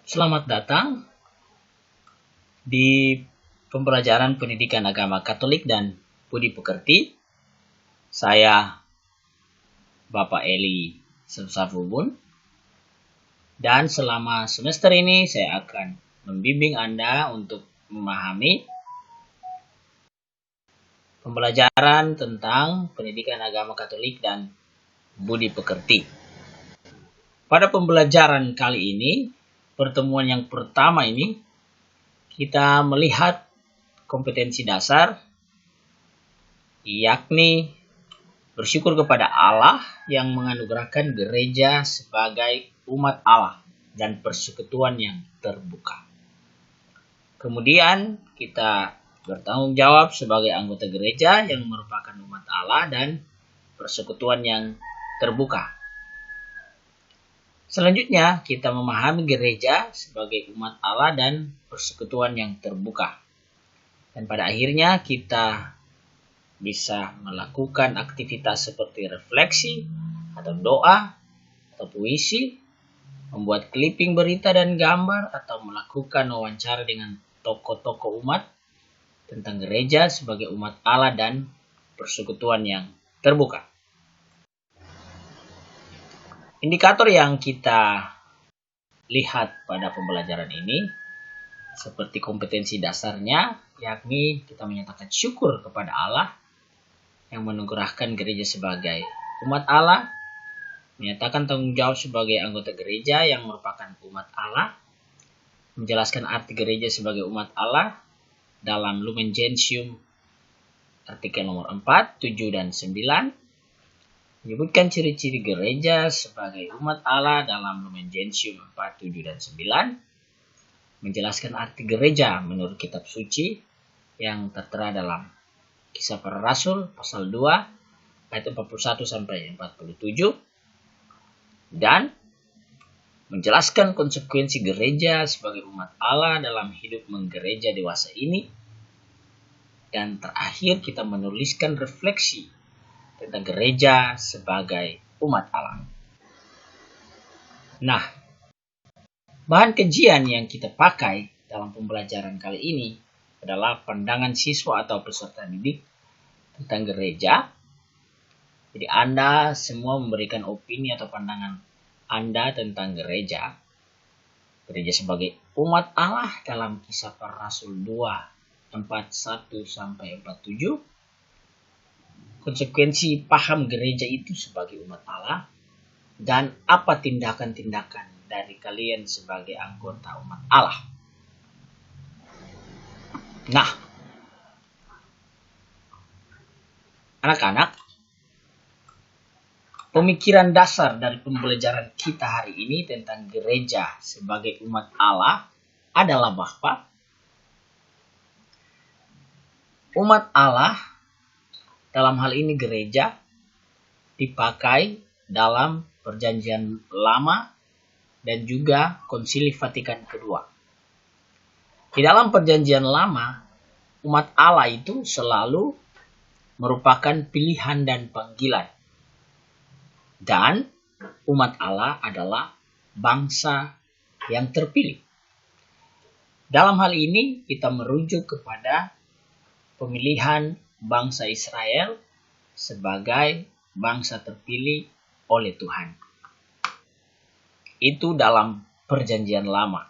Selamat datang di pembelajaran pendidikan agama Katolik dan Budi Pekerti. Saya Bapak Eli Sefsafubun, dan selama semester ini saya akan membimbing Anda untuk memahami pembelajaran tentang pendidikan agama Katolik dan Budi Pekerti. Pada pembelajaran kali ini, pertemuan yang pertama ini, kita melihat kompetensi dasar, yakni bersyukur kepada Allah yang menganugerahkan gereja sebagai umat Allah dan persekutuan yang terbuka. Kemudian kita bertanggung jawab sebagai anggota gereja yang merupakan umat Allah dan persekutuan yang terbuka. Selanjutnya kita memahami gereja sebagai umat Allah dan persekutuan yang terbuka. Dan pada akhirnya kita bisa melakukan aktivitas seperti refleksi, atau doa, atau puisi, membuat clipping berita dan gambar, atau melakukan wawancara dengan tokoh-tokoh umat tentang gereja sebagai umat Allah dan persekutuan yang terbuka. Indikator yang kita lihat pada pembelajaran ini seperti kompetensi dasarnya, yakni kita menyatakan syukur kepada Allah yang menganugerahkan gereja sebagai umat Allah, menyatakan tanggung jawab sebagai anggota gereja yang merupakan umat Allah, menjelaskan arti gereja sebagai umat Allah dalam Lumen Gentium artikel nomor 4, 7, dan 9, menyebutkan ciri-ciri gereja sebagai umat Allah dalam Lumen Gentium 4, 7, dan 9, menjelaskan arti gereja menurut kitab suci yang tertera dalam Kisah Para Rasul pasal 2 ayat 41 sampai 47, dan menjelaskan konsekuensi gereja sebagai umat Allah dalam hidup menggereja dewasa ini. Dan terakhir kita menuliskan refleksi tentang gereja sebagai umat Allah. Nah, bahan kajian yang kita pakai dalam pembelajaran kali ini adalah pandangan siswa atau peserta didik tentang gereja. Jadi Anda semua memberikan opini atau pandangan Anda tentang gereja. Gereja sebagai umat Allah dalam Kisah Para Rasul 2, 41 sampai 47. Konsekuensi paham gereja itu sebagai umat Allah, dan apa tindakan-tindakan dari kalian sebagai anggota umat Allah. Nah, anak-anak, pemikiran dasar dari pembelajaran kita hari ini tentang gereja sebagai umat Allah adalah bahwa umat Allah, dalam hal ini gereja, dipakai dalam Perjanjian Lama dan juga Konsili Vatikan II. Di dalam Perjanjian Lama, umat Allah itu selalu merupakan pilihan dan panggilan. Dan umat Allah adalah bangsa yang terpilih. Dalam hal ini kita merujuk kepada pemilihan bangsa Israel sebagai bangsa terpilih oleh Tuhan. Itu dalam Perjanjian Lama.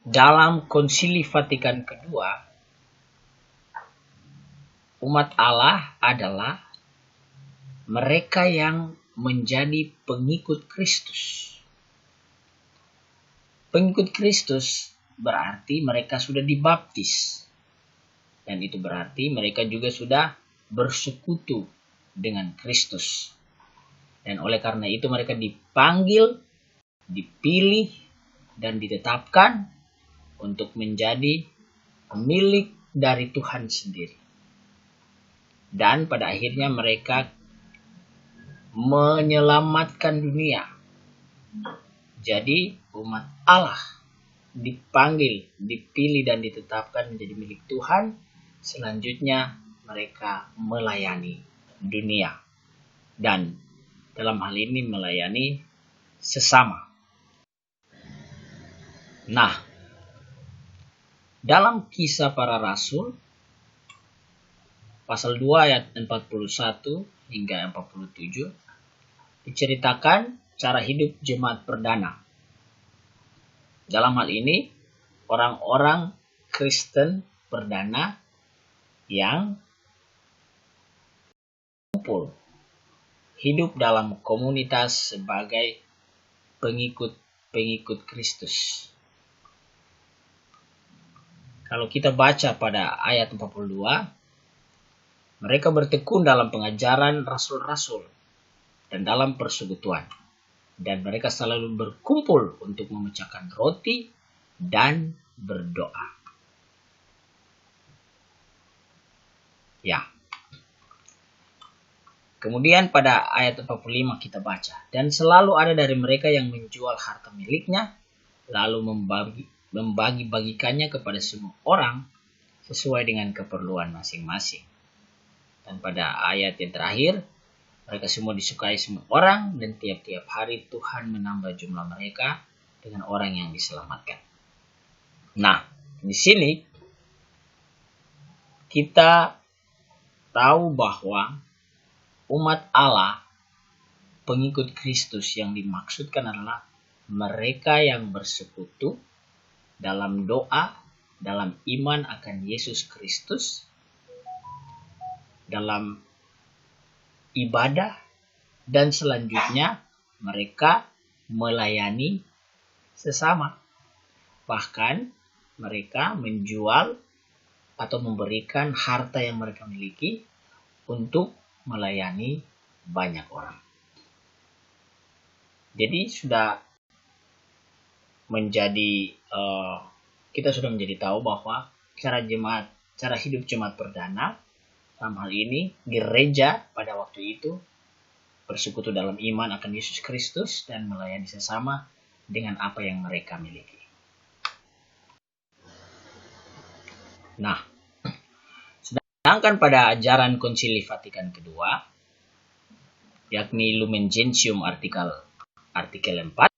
Dalam Konsili Vatikan II, umat Allah adalah mereka yang menjadi pengikut Kristus. Pengikut Kristus berarti mereka sudah dibaptis. Dan itu berarti mereka juga sudah bersekutu dengan Kristus. Dan oleh karena itu mereka dipanggil, dipilih, dan ditetapkan untuk menjadi milik dari Tuhan sendiri. Dan pada akhirnya mereka menyelamatkan dunia. Jadi umat Allah dipanggil, dipilih, dan ditetapkan menjadi milik Tuhan. Selanjutnya mereka melayani dunia. Dan dalam hal ini melayani sesama. Nah, dalam Kisah Para Rasul pasal 2 ayat 41 hingga 47 diceritakan cara hidup jemaat perdana. Dalam hal ini, orang-orang Kristen perdana yang kumpul hidup dalam komunitas sebagai pengikut Kristus. Kalau kita baca pada ayat 42, mereka bertekun dalam pengajaran rasul-rasul dan dalam persekutuan. Dan mereka selalu berkumpul untuk memecahkan roti dan berdoa. Ya. Kemudian pada ayat 45 kita baca. Dan selalu ada dari mereka yang menjual harta miliknya, lalu membagi-bagikannya kepada semua orang sesuai dengan keperluan masing-masing. Dan pada ayat yang terakhir, mereka semua disukai semua orang, dan tiap-tiap hari Tuhan menambah jumlah mereka dengan orang yang diselamatkan. Nah, di sini kita tahu bahwa umat Allah, pengikut Kristus yang dimaksudkan adalah mereka yang bersekutu dalam doa, dalam iman akan Yesus Kristus, dalam ibadah, dan selanjutnya mereka melayani sesama. Bahkan mereka menjual atau memberikan harta yang mereka miliki untuk melayani banyak orang. Jadi kita sudah menjadi tahu bahwa cara hidup jemaat perdana, dalam hal ini gereja pada waktu itu bersekutu dalam iman akan Yesus Kristus dan melayani sesama dengan apa yang mereka miliki. Nah, sedangkan pada ajaran Konsili Vatikan kedua, yakni Lumen Gentium artikel 4,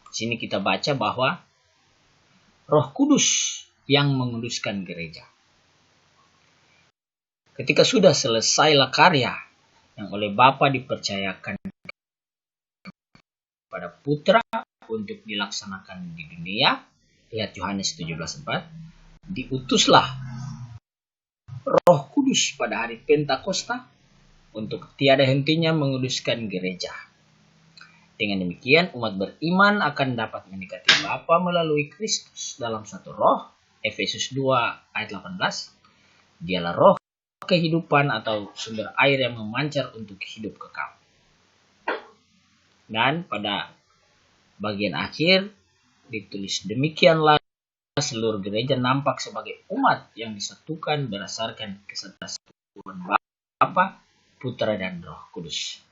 di sini kita baca bahwa Roh Kudus yang menguduskan gereja. Ketika sudah selesailah karya yang oleh Bapa dipercayakan kepada Putra untuk dilaksanakan di dunia, lihat Yohanes 17:4, diutuslah Roh Kudus pada hari Pentakosta untuk tiada hentinya menguduskan gereja. Dengan demikian, umat beriman akan dapat mendekati Bapa melalui Kristus dalam satu roh. Efesus 2 ayat 18. Dialah roh kehidupan atau sumber air yang memancar untuk hidup kekal. Dan pada bagian akhir ditulis, demikianlah seluruh gereja nampak sebagai umat yang disatukan berdasarkan kesatuan Bapa, Putra, dan Roh Kudus.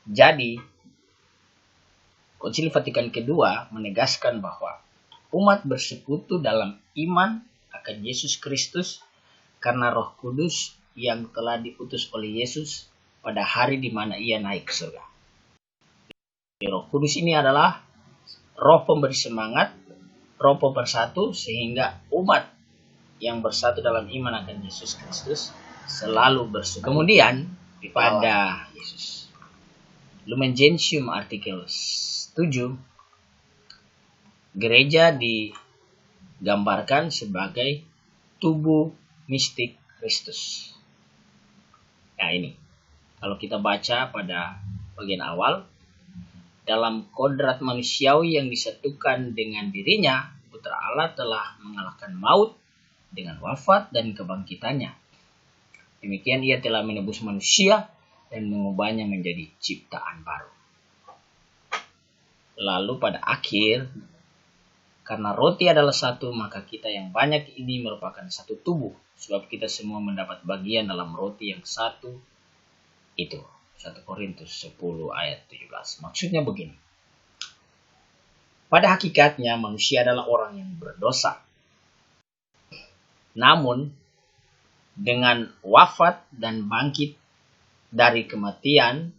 Jadi, Konsili Vatikan kedua menegaskan bahwa umat bersekutu dalam iman akan Yesus Kristus karena Roh Kudus yang telah diutus oleh Yesus pada hari di mana ia naik ke surga. Roh Kudus ini adalah roh pemberi semangat, roh pemersatu, sehingga umat yang bersatu dalam iman akan Yesus Kristus selalu bersekutu. Kemudian pada Yesus, Lumen Gentium artikel 7, gereja digambarkan sebagai tubuh mistik Kristus. Nah ini, kalau kita baca pada bagian awal, dalam kodrat manusiawi yang disatukan dengan dirinya, Putra Allah telah mengalahkan maut dengan wafat dan kebangkitannya. Demikian ia telah menebus manusia dan mengubahnya menjadi ciptaan baru. Lalu pada akhir, karena roti adalah satu, maka kita yang banyak ini merupakan satu tubuh, sebab kita semua mendapat bagian dalam roti yang satu itu. 1 Korintus 10 ayat 17. Maksudnya begini. Pada hakikatnya manusia adalah orang yang berdosa. Namun, dengan wafat dan bangkit dari kematian,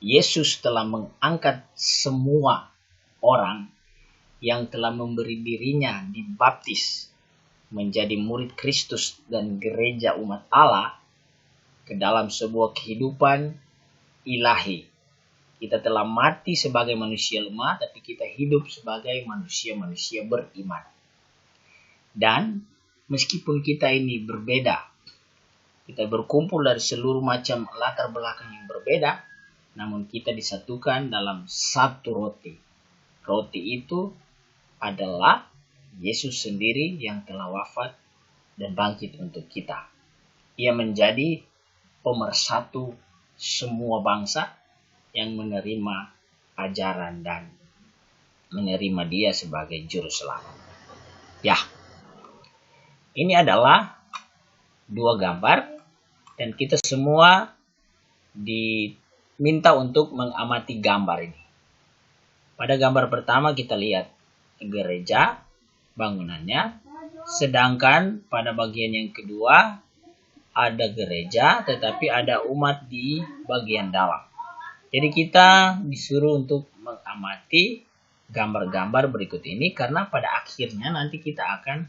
Yesus telah mengangkat semua orang yang telah memberi dirinya dibaptis menjadi murid Kristus dan gereja umat Allah ke dalam sebuah kehidupan ilahi. Kita telah mati sebagai manusia lemah, tapi kita hidup sebagai manusia-manusia beriman. Dan meskipun kita ini berbeda, kita berkumpul dari seluruh macam latar belakang yang berbeda, namun kita disatukan dalam satu roti. Roti itu adalah Yesus sendiri yang telah wafat dan bangkit untuk kita. Ia menjadi pemersatu semua bangsa yang menerima ajaran dan menerima dia sebagai juru selamat. Ya, ini adalah dua gambar dan kita semua diminta untuk mengamati gambar ini. Pada gambar pertama kita lihat gereja, bangunannya, sedangkan pada bagian yang kedua ada gereja tetapi ada umat di bagian dalam. Jadi kita disuruh untuk mengamati gambar-gambar berikut ini karena pada akhirnya nanti kita akan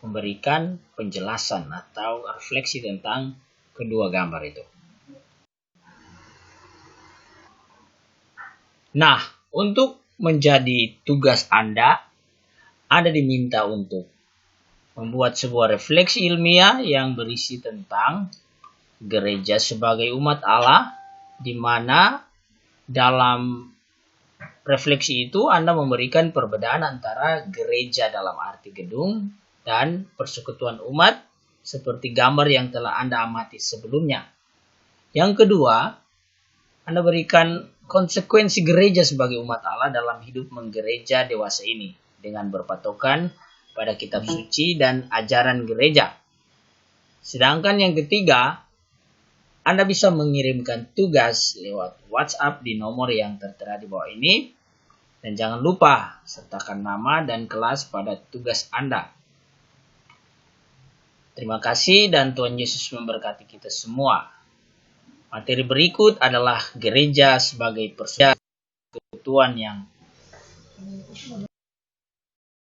memberikan penjelasan atau refleksi tentang kedua gambar itu. Nah, untuk menjadi tugas Anda diminta untuk membuat sebuah refleksi ilmiah yang berisi tentang gereja sebagai umat Allah, di mana dalam refleksi itu Anda memberikan perbedaan antara gereja dalam arti gedung dan persekutuan umat seperti gambar yang telah Anda amati sebelumnya. Yang kedua, Anda berikan konsekuensi gereja sebagai umat Allah dalam hidup menggereja dewasa ini dengan berpatokan pada kitab suci dan ajaran gereja. Sedangkan yang ketiga, Anda bisa mengirimkan tugas lewat WhatsApp di nomor yang tertera di bawah ini. Dan jangan lupa sertakan nama dan kelas pada tugas Anda. Terima kasih dan Tuhan Yesus memberkati kita semua. Materi berikut adalah gereja sebagai persekutuan yang